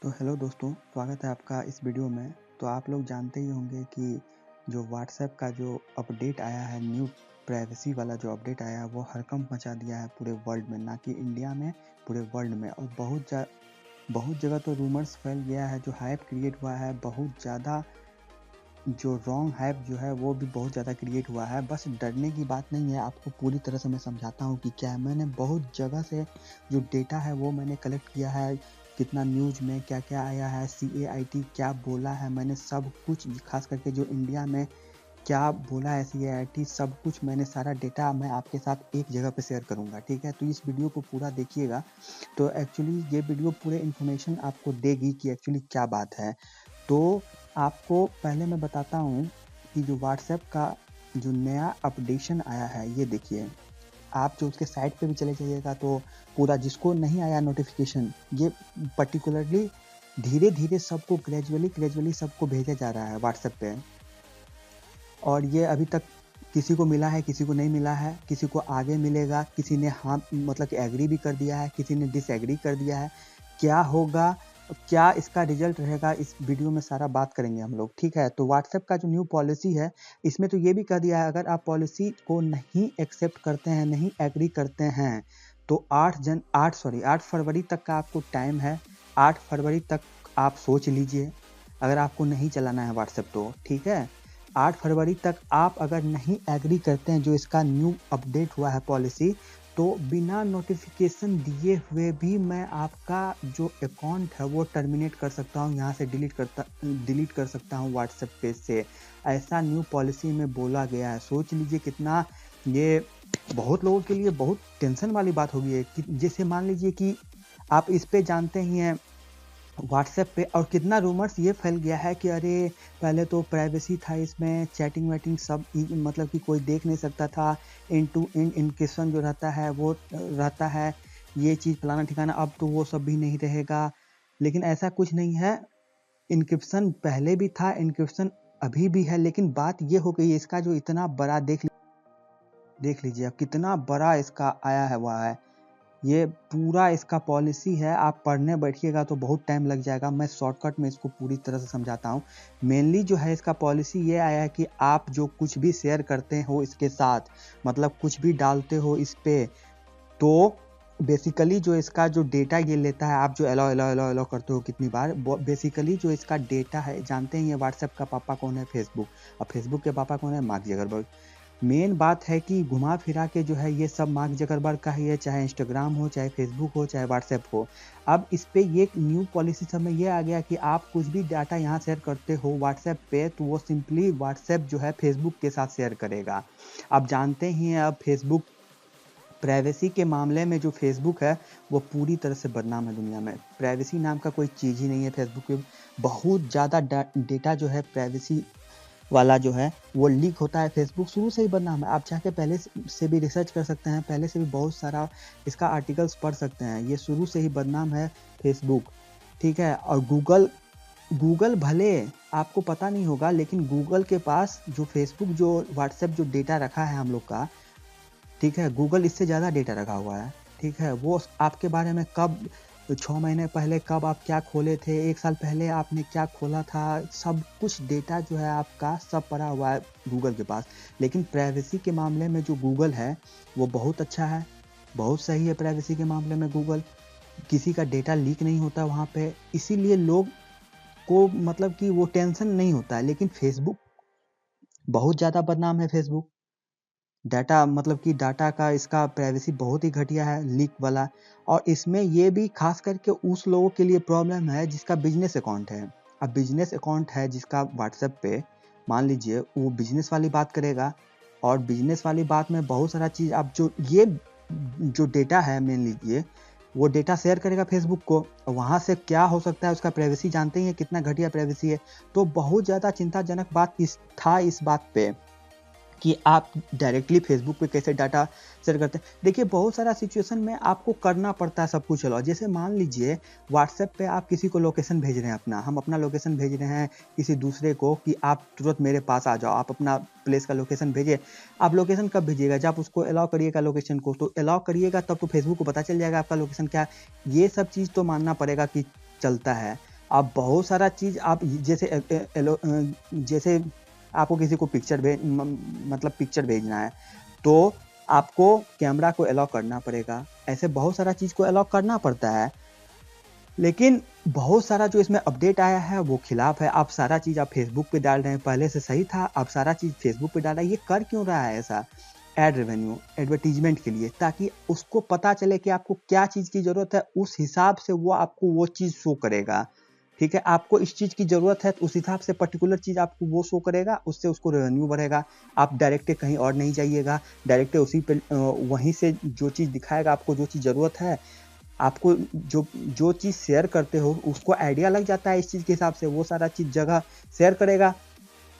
तो हेलो दोस्तों, स्वागत है आपका इस वीडियो में। तो आप लोग जानते ही होंगे कि जो व्हाट्सएप का जो अपडेट आया है, न्यू प्राइवेसी वाला जो अपडेट आया है, वो हड़कंप मचा दिया है पूरे वर्ल्ड में, ना कि इंडिया में, पूरे वर्ल्ड में। और बहुत जगह तो रूमर्स फैल गया है, जो हाइप क्रिएट हुआ है, बहुत ज़्यादा जो रॉन्ग हाइप जो है वो भी बहुत ज़्यादा क्रिएट हुआ है। बस डरने की बात नहीं है, आपको पूरी तरह से मैं समझाता हूँ कि क्या है। मैंने बहुत जगह से जो डेटा है वो मैंने कलेक्ट किया है, कितना न्यूज़ में क्या क्या आया है, CAIT क्या बोला है, मैंने सब कुछ, खास करके जो इंडिया में क्या बोला है CAIT, सब कुछ मैंने सारा डेटा मैं आपके साथ एक जगह पे शेयर करूँगा, ठीक है। तो इस वीडियो को पूरा देखिएगा। तो एक्चुअली ये वीडियो पूरे इन्फॉर्मेशन आपको देगी कि एक्चुअली क्या बात है। तो आपको पहले मैं बताता हूँ कि जो व्हाट्सएप का जो नया अपडेशन आया है, ये देखिए। आप जो उसके साइट पे भी चले जाइएगा तो पूरा, जिसको नहीं आया नोटिफिकेशन, ये पर्टिकुलरली धीरे धीरे सबको ग्रेजुअली सबको भेजा जा रहा है व्हाट्सएप पे। और ये अभी तक किसी को मिला है, किसी को नहीं मिला है, किसी को आगे मिलेगा, किसी ने हाँ मतलब कि एग्री भी कर दिया है, किसी ने डिसएग्री कर दिया है। क्या होगा, क्या इसका रिजल्ट रहेगा, इस वीडियो में सारा बात करेंगे हम लोग, ठीक है। तो व्हाट्सएप का जो न्यू पॉलिसी है, इसमें तो ये भी कह दिया है, अगर आप पॉलिसी को नहीं एक्सेप्ट करते हैं, नहीं एग्री करते हैं, तो 8 फरवरी तक का आपको टाइम है। 8 फरवरी तक आप सोच लीजिए, अगर आपको नहीं चलाना है व्हाट्सएप तो, ठीक है। 8 फरवरी तक आप अगर नहीं एग्री करते हैं जो इसका न्यू अपडेट हुआ है पॉलिसी, तो बिना नोटिफिकेशन दिए हुए भी मैं आपका जो अकाउंट है वो टर्मिनेट कर सकता हूँ, यहाँ से डिलीट कर सकता हूँ व्हाट्सएप पेज से। ऐसा न्यू पॉलिसी में बोला गया है। सोच लीजिए कितना ये बहुत लोगों के लिए बहुत टेंशन वाली बात होगी है कि जैसे मान लीजिए कि आप इस पे जानते ही हैं व्हाट्सएप पे, और कितना रूमर्स ये फैल गया है कि अरे पहले तो प्राइवेसी था इसमें, चैटिंग वैटिंग सब मतलब कि कोई देख नहीं सकता था, इन टू इन इनक्रिप्शन जो रहता है वो रहता है, ये चीज़ फलाना ठिकाना, अब तो वो सब भी नहीं रहेगा। लेकिन ऐसा कुछ नहीं है। इनक्रिप्शन पहले भी था, इनक्रिप्शन अभी भी है, लेकिन बात ये हो गई है, इसका जो इतना बड़ा देख लीजिए अब कितना बड़ा इसका आया है हुआ है। ये पूरा इसका पॉलिसी है, आप पढ़ने बैठिएगा तो बहुत टाइम लग जाएगा। मैं शॉर्टकट में इसको पूरी तरह से समझाता हूँ। मेनली जो है इसका पॉलिसी ये आया है कि आप जो कुछ भी शेयर करते हो इसके साथ, मतलब कुछ भी डालते हो इस पे, तो बेसिकली जो इसका जो डेटा ये लेता है, आप जो अलाउ करते हो कितनी बार, बेसिकली जो इसका डेटा है, जानते ही हैं व्हाट्सएप का पापा कौन है, फेसबुक। और फेसबुक के पापा कौन है, मार्क जकरबर्ग। मेन बात है कि घुमा फिरा के जो है ये सब मार्क जकरबर्ग का ही है, चाहे इंस्टाग्राम हो, चाहे फेसबुक हो, चाहे व्हाट्सएप हो। अब इस पे ये न्यू पॉलिसी सब में ये आ गया कि आप कुछ भी डाटा यहाँ शेयर करते हो व्हाट्सएप पे, तो वो सिंपली व्हाट्सएप जो है फेसबुक के साथ शेयर करेगा। आप जानते ही हैं अब फेसबुक प्राइवेसी के मामले में, जो फेसबुक है वो पूरी तरह से बदनाम है दुनिया में। प्राइवेसी नाम का कोई चीज़ ही नहीं है फेसबुक पे। बहुत ज़्यादा डेटा जो है प्राइवेसी वाला जो है वो लीक होता है। फेसबुक शुरू से ही बदनाम है, आप जाके पहले से भी रिसर्च कर सकते हैं, पहले से भी बहुत सारा इसका आर्टिकल्स पढ़ सकते हैं। ये शुरू से ही बदनाम है फेसबुक, ठीक है। और गूगल भले आपको पता नहीं होगा, लेकिन गूगल के पास जो फेसबुक जो व्हाट्सएप जो डेटा रखा है हम लोग का, ठीक है, गूगल इससे ज़्यादा डेटा रखा हुआ है, ठीक है। वो आपके बारे में कब 6 महीने पहले कब आप क्या खोले थे, 1 साल पहले आपने क्या खोला था, सब कुछ डेटा जो है आपका सब पड़ा हुआ है गूगल के पास। लेकिन प्राइवेसी के मामले में जो गूगल है वो बहुत अच्छा है, बहुत सही है। प्राइवेसी के मामले में गूगल, किसी का डेटा लीक नहीं होता वहाँ पे, इसीलिए लोग को मतलब कि वो टेंशन नहीं होता है। लेकिन फेसबुक बहुत ज़्यादा बदनाम है। फेसबुक डाटा मतलब कि डाटा का इसका प्राइवेसी बहुत ही घटिया है, लीक वाला। और इसमें ये भी खास करके उस लोगों के लिए प्रॉब्लम है जिसका बिजनेस अकाउंट है। अब बिजनेस अकाउंट है जिसका व्हाट्सएप पे, मान लीजिए वो बिजनेस वाली बात करेगा, और बिजनेस वाली बात में बहुत सारा चीज़, अब जो ये जो डेटा है मेन लीजिए, वो डेटा शेयर करेगा फेसबुक को, वहाँ से क्या हो सकता है, उसका प्राइवेसी जानते ही हैं कितना घटिया प्राइवेसी है। तो बहुत ज़्यादा चिंताजनक बात इस बात पे कि आप डायरेक्टली फेसबुक पे कैसे डाटा शेयर करते हैं। देखिए बहुत सारा सिचुएशन में आपको करना पड़ता है सब कुछ अलाउ। जैसे मान लीजिए व्हाट्सएप पे आप किसी को लोकेशन भेज रहे हैं अपना, हम अपना लोकेशन भेज रहे हैं किसी दूसरे को कि आप तुरंत मेरे पास आ जाओ, आप अपना प्लेस का लोकेशन भेजिए। आप लोकेशन कब भेजिएगा, जब आप उसको अलाउ करिएगा लोकेशन को, तो अलाउ करिएगा तब तो फेसबुक को पता चल जाएगा आपका लोकेशन क्या है। ये सब चीज़ तो मानना पड़ेगा कि चलता है। आप बहुत सारा चीज़ आप जैसे आपको किसी को मतलब पिक्चर भेजना है, तो आपको कैमरा को अलाउ करना पड़ेगा। ऐसे बहुत सारा चीज़ को अलाउ करना पड़ता है, लेकिन बहुत सारा जो इसमें अपडेट आया है वो खिलाफ है। आप सारा चीज़ आप फेसबुक पे डाल रहे हैं, पहले से सही था, आप सारा चीज़ फेसबुक पे डाल रहे हैं। ये कर क्यों रहा है ऐसा? एड रेवेन्यू, एडवर्टीजमेंट के लिए, ताकि उसको पता चले कि आपको क्या चीज़ की ज़रूरत है, उस हिसाब से वो आपको वो चीज़ शो करेगा। ठीक है, आपको इस चीज़ की ज़रूरत है तो उस हिसाब से पर्टिकुलर चीज़ आपको वो शो करेगा, उससे उसको रेवेन्यू बढ़ेगा। आप डायरेक्ट कहीं और नहीं जाइएगा, डायरेक्ट उसी पे वहीं से जो चीज़ दिखाएगा, आपको जो चीज़ ज़रूरत है, आपको जो चीज़ शेयर करते हो उसको आइडिया लग जाता है इस चीज़ के हिसाब से, वो सारा चीज़ जगह शेयर करेगा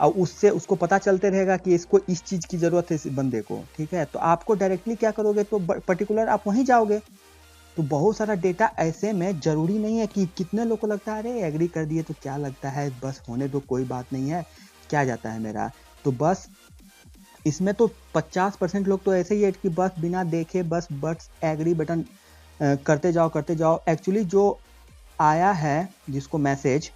और उससे उसको पता चलते रहेगा कि इसको इस चीज़ की ज़रूरत है इस बंदे को। ठीक है, तो आपको डायरेक्टली क्या करोगे, तो पर्टिकुलर आप वहीं जाओगे। तो बहुत सारा डेटा ऐसे में ज़रूरी नहीं है कि कितने लोग को लगता है अरे एग्री कर दिए तो क्या लगता है, बस होने दो, कोई बात नहीं है, क्या जाता है मेरा। तो बस इसमें तो 50% लोग तो ऐसे ही है कि बस बिना देखे बस एग्री बटन करते जाओ। एक्चुअली जो आया है जिसको मैसेज,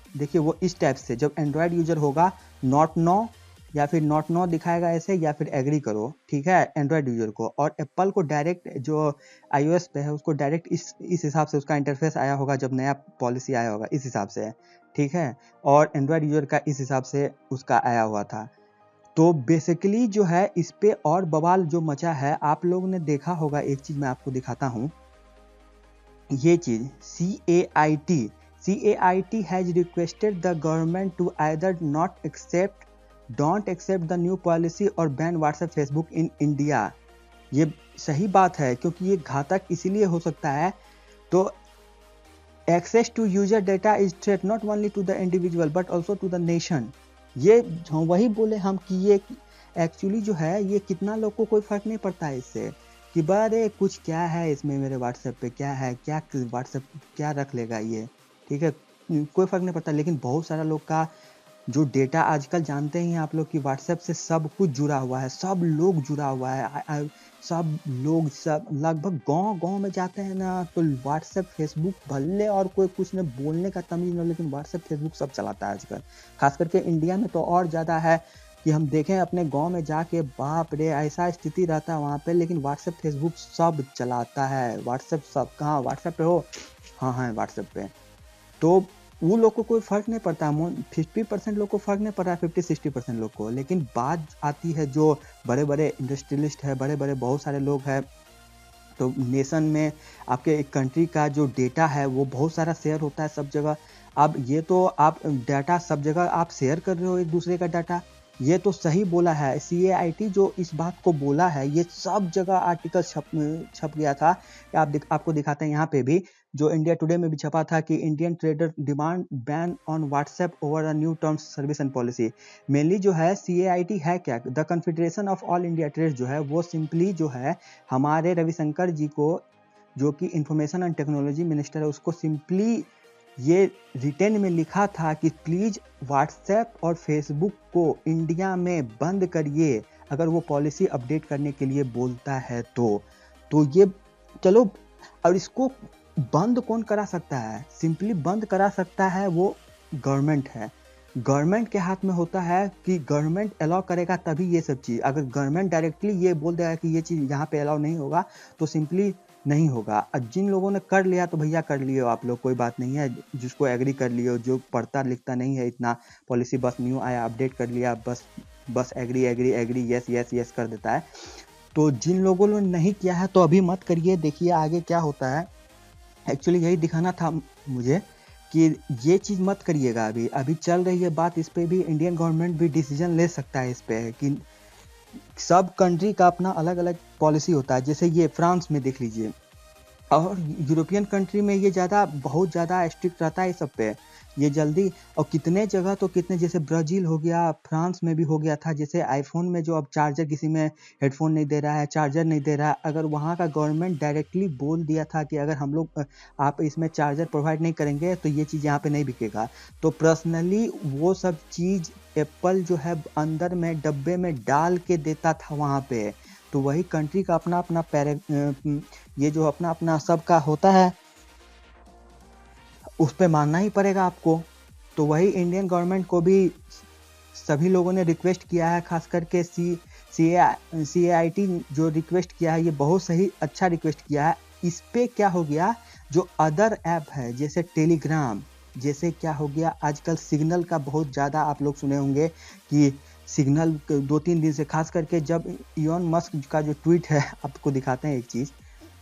देखिए वो इस टाइप से, जब एंड्रॉयड यूजर होगा नॉट नो या फिर नॉट नो दिखाएगा ऐसे, या फिर एग्री करो। ठीक है, एंड्रॉयड यूजर को, और एप्पल को डायरेक्ट जो iOS पे है उसको डायरेक्ट इस हिसाब से उसका इंटरफेस आया होगा जब नया पॉलिसी आया होगा, इस हिसाब से। ठीक है, और एंड्रॉयड यूजर का इस हिसाब से उसका आया हुआ था। तो बेसिकली जो है इस पे और बवाल जो मचा है, आप लोगों ने देखा होगा, एक चीज मैं आपको दिखाता हूँ। ये चीज CAIT has requested the government to either don't accept the new policy or ban WhatsApp Facebook in India। ये सही बात है, क्योंकि ये घातक इसीलिए हो सकता है। तो access to user data is threat not only to the individual but also to the nation। ये वही बोले हम कि ये एक्चुअली जो है ये कितना लोग को कोई फर्क नहीं पड़ता है इससे, कि बारे कुछ क्या है इसमें, मेरे व्हाट्सएप पे क्या है, क्या व्हाट्सएप क्या रख लेगा ये। ठीक है, कोई फर्क नहीं पड़ता। लेकिन बहुत सारा लोग का जो डेटा आजकल जानते ही हैं आप लोग कि व्हाट्सएप से सब कुछ जुड़ा हुआ है, सब लोग जुड़ा हुआ है। सब लोग, सब लगभग गांव में जाते हैं ना, तो व्हाट्सएप फेसबुक भले और कोई कुछ न बोलने का तमीज न, लेकिन व्हाट्सएप फेसबुक सब चलाता है आजकल। खास करके इंडिया में तो और ज़्यादा है कि हम देखें अपने गांव में जाके, बाप रे ऐसा स्थिति रहता है वहाँ पे, लेकिन व्हाट्सएप फेसबुक सब चलाता है। व्हाट्सएप सब कहाँ, व्हाट्सएप पे हो, हाँ व्हाट्सएप पे। तो वो लोग को कोई फर्क नहीं पड़ता, 50% लोग को फर्क नहीं पड़ रहा है, 50-60% लोग को। लेकिन बात आती है जो बड़े बड़े इंडस्ट्रियलिस्ट है, बड़े बड़े बहुत सारे लोग हैं, तो नेशन में आपके कंट्री का जो डेटा है वो बहुत सारा शेयर होता है सब जगह। अब ये तो आप डाटा सब जगह आप शेयर कर रहे हो एक दूसरे का डाटा, ये तो सही बोला है। CAIT जो इस बात को बोला है, ये सब जगह आर्टिकल छप गया था। आपको दिखाते हैं यहाँ पे भी, जो इंडिया टुडे में भी छपा था कि Indian trader demand ban on WhatsApp over a new terms service and policy. Mainly जो है CAIT है क्या, the confederation of all India trade जो है, वो सिंपली जो है हमारे रविशंकर जी को, जो कि इंफॉर्मेशन एंड टेक्नोलॉजी मिनिस्टर है, उसको सिंपली ये रिटर्न में लिखा था कि प्लीज व्हाट्सएप और फेसबुक को इंडिया में बंद करिए, अगर वो पॉलिसी अपडेट करने के लिए बोलता है तो ये चलो। और इसको बंद कौन करा सकता है, सिंपली बंद करा सकता है वो गवर्नमेंट है। गवर्नमेंट के हाथ में होता है कि गवर्नमेंट अलाउ करेगा तभी ये सब चीज़। अगर गवर्नमेंट डायरेक्टली ये बोल देगा कि ये चीज़ यहाँ पे अलाउ नहीं होगा, तो सिंपली नहीं होगा। अब जिन लोगों ने कर लिया तो भैया कर लिए आप लोग, कोई बात नहीं है। जिसको एग्री कर लियो, जो पढ़ता लिखता नहीं है इतना, पॉलिसी बस न्यू आया अपडेट कर लिया, बस एग्री यस कर देता है। तो जिन लोगों ने नहीं किया है तो अभी मत करिए, देखिए आगे क्या होता है। एक्चुअली यही दिखाना था मुझे कि ये चीज़ मत करिएगा। अभी चल रही है बात, इस पे भी इंडियन गवर्नमेंट भी डिसीजन ले सकता है इस पे, कि सब कंट्री का अपना अलग अलग पॉलिसी होता है। जैसे ये फ्रांस में देख लीजिए, और यूरोपियन कंट्री में ये बहुत ज़्यादा स्ट्रिक्ट रहता है सब पे, ये जल्दी। और कितने जगह तो कितने, जैसे ब्राज़ील हो गया, फ्रांस में भी हो गया था। जैसे आईफोन में जो अब चार्जर, किसी में हेडफोन नहीं दे रहा है, चार्जर नहीं दे रहा है, अगर वहाँ का गवर्नमेंट डायरेक्टली बोल दिया था कि अगर हम लोग आप इसमें चार्जर प्रोवाइड नहीं करेंगे तो ये चीज़ यहाँ पे नहीं बिकेगा, तो पर्सनली वो सब चीज़ एप्पल जो है अंदर में डब्बे में डाल के देता था वहाँ पे। तो वही कंट्री का अपना अपना ये जो अपना अपना सबका होता है, उस पे मानना ही पड़ेगा आपको। तो वही इंडियन गवर्नमेंट को भी सभी लोगों ने रिक्वेस्ट किया है, खास करके CAIT जो रिक्वेस्ट किया है, ये बहुत सही अच्छा रिक्वेस्ट किया है। इस पे क्या हो गया, जो अदर ऐप है जैसे टेलीग्राम, जैसे क्या हो गया आजकल सिग्नल का बहुत ज़्यादा आप लोग सुने होंगे कि सिग्नल 2-3 दिन से, खास करके जब इलॉन मस्क का जो ट्वीट है, आपको दिखाते हैं एक चीज़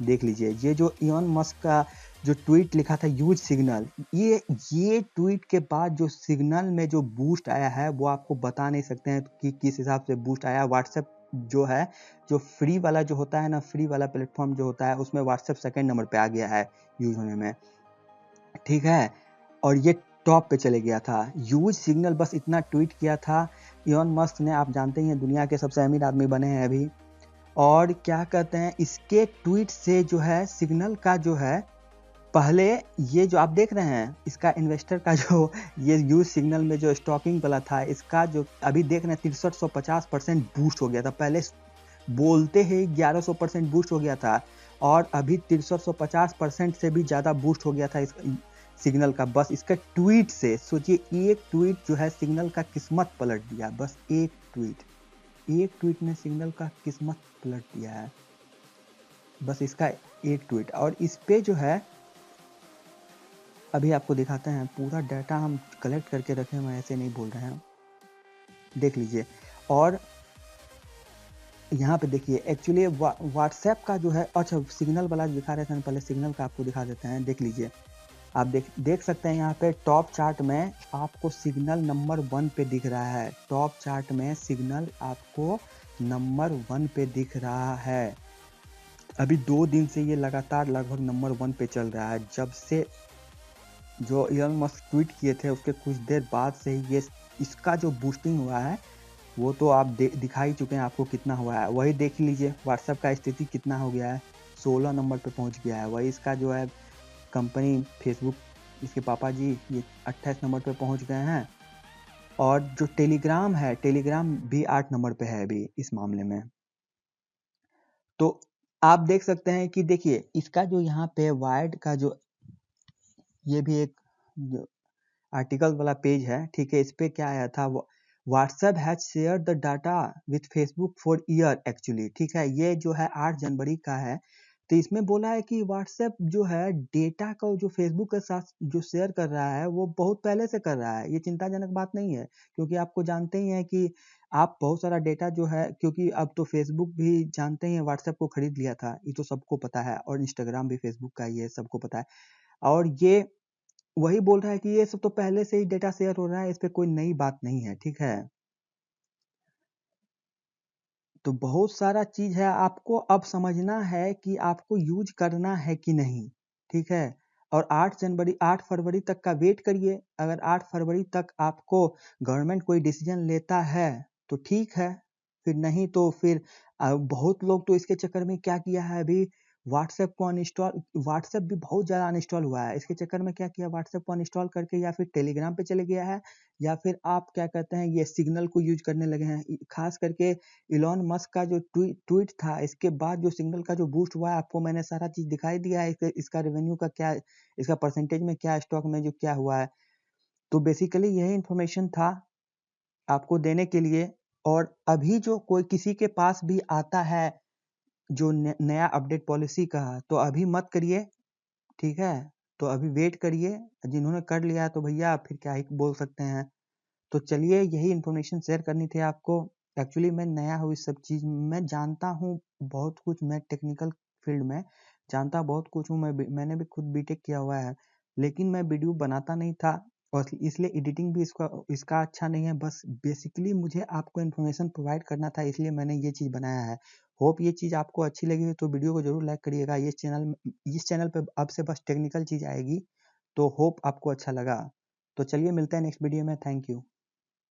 देख लीजिए। ये जो इलॉन मस्क का जो ट्वीट लिखा था यूज सिग्नल, ये ट्वीट के बाद जो सिग्नल में जो बूस्ट आया है वो आपको बता नहीं सकते हैं कि किस हिसाब से बूस्ट आया। व्हाट्सएप जो है, जो फ्री वाला जो होता है ना, फ्री वाला प्लेटफॉर्म जो होता है, उसमें व्हाट्सएप सेकंड नंबर पे आ गया है यूज होने में, ठीक है। और ये टॉप पे चले गया था। यूज सिग्नल बस इतना ट्वीट किया था इलॉन मस्क ने, आप जानते ही हैं दुनिया के सबसे अमीर आदमी बने हैं अभी। और क्या कहते हैं, इसके ट्वीट से जो है सिग्नल का जो है, पहले ये जो आप देख रहे हैं इसका इन्वेस्टर का जो ये यूज सिग्नल में जो स्टॉकिंग वाला था, इसका जो अभी देख रहे हैं 6350% बूस्ट हो गया था। पहले बोलते ही 1100% बूस्ट हो गया था, और अभी 6350% से भी ज़्यादा बूस्ट हो गया था इस सिग्नल का, बस इसका ट्वीट से। सोचिए, एक ट्वीट जो है सिग्नल का किस्मत पलट दिया, बस एक ट्वीट ने सिग्नल का किस्मत पलट दिया है, बस इसका एक ट्वीट। और इस पे जो है अभी आपको दिखाते हैं, पूरा डाटा हम कलेक्ट करके रखे हैं, ऐसे नहीं बोल रहे हैं, देख लीजिए। और यहाँ पे देखिए एक्चुअली व्हाट्सएप का जो है, अच्छा सिग्नल वाला दिखा रहे थे, पहले सिग्नल का आपको दिखा देते हैं, देख लीजिए। आप देख सकते हैं यहाँ पे टॉप चार्ट में आपको सिग्नल नंबर 1 पे दिख रहा है। टॉप चार्ट में सिग्नल आपको नंबर 1 पे दिख रहा है। अभी 2 दिन से ये लगातार लगभग नंबर 1 पे चल रहा है। जब से जो इलॉन मस्क ट्वीट किए थे उसके कुछ देर बाद से ही ये इसका जो बूस्टिंग हुआ है वो तो आप दिखा ही चुके हैं आपको कितना हुआ है। वही देख लीजिए व्हाट्सएप का स्थिति कितना हो गया है, 16 नंबर पे पहुंच गया है। वही इसका जो है कंपनी फेसबुक, इसके पापा जी, ये 28 नंबर पे पहुंच गए हैं। और जो टेलीग्राम है, टेलीग्राम भी 8 नंबर पे है अभी इस मामले में। तो आप देख सकते हैं कि देखिए इसका जो यहाँ पे वायर्ड का जो, ये भी एक आर्टिकल वाला पेज है, ठीक है। इस पे क्या आया था, WhatsApp has share the data with Facebook for year actually, ठीक है। ये जो है 8 जनवरी का है। तो इसमें बोला है कि व्हाट्सएप जो है डेटा को जो फेसबुक के साथ जो शेयर कर रहा है वो बहुत पहले से कर रहा है। ये चिंताजनक बात नहीं है, क्योंकि आपको जानते ही हैं कि आप बहुत सारा डेटा जो है, क्योंकि अब तो फेसबुक भी जानते ही हैं व्हाट्सएप को खरीद लिया था, ये तो सबको पता है। और इंस्टाग्राम भी फेसबुक का ही है, सबको पता है। और ये वही बोल रहा है कि ये सब तो पहले से ही डेटा शेयर हो रहा है, इस पे कोई नई बात नहीं है, ठीक है। तो बहुत सारा चीज है, आपको अब समझना है कि आपको यूज करना है कि नहीं, ठीक है। और 8 फरवरी तक का वेट करिए। अगर 8 फरवरी तक आपको गवर्नमेंट कोई डिसीजन लेता है तो ठीक है, फिर नहीं तो फिर बहुत लोग तो इसके चक्कर में क्या किया है, अभी व्हाट्सएप को अनइंस्टॉल, व्हाट्सएप भी बहुत ज़्यादा अनइंस्टॉल हुआ है। इसके चक्कर में क्या किया, व्हाट्सएप को अनइंस्टॉल करके या फिर टेलीग्राम पे चले गया है, या फिर आप क्या कहते हैं ये सिग्नल को यूज करने लगे हैं। खास करके इलॉन मस्क का जो ट्वीट था, इसके बाद जो सिग्नल का जो बूस्ट हुआ है, आपको मैंने सारा चीज दिखाई दिया है। इसका रेवेन्यू का क्या, इसका परसेंटेज में क्या, स्टॉक में जो क्या हुआ है। तो बेसिकली यही इन्फॉर्मेशन था आपको देने के लिए। और अभी जो कोई किसी के पास भी आता है जो नया अपडेट पॉलिसी का, तो अभी मत करिए, ठीक है। तो अभी वेट करिए, जिन्होंने कर लिया है तो भैया फिर क्या ही बोल सकते हैं। तो चलिए यही इन्फॉर्मेशन शेयर करनी थी आपको। एक्चुअली मैं नया हूँ इस सब चीज़ में, जानता हूँ बहुत कुछ, मैं टेक्निकल फील्ड में जानता बहुत कुछ हूँ। मैंने भी खुद बीटेक किया हुआ है, लेकिन मैं वीडियो बनाता नहीं था, और इसलिए एडिटिंग भी इसका अच्छा नहीं है। बस बेसिकली मुझे आपको इन्फॉर्मेशन प्रोवाइड करना था, इसलिए मैंने ये चीज़ बनाया है। होप ये चीज़ आपको अच्छी लगी हो तो वीडियो को जरूर लाइक करिएगा। इस चैनल पे अब से बस टेक्निकल चीज़ आएगी, तो होप आपको अच्छा लगा। तो चलिए मिलते हैं नेक्स्ट वीडियो में, थैंक यू।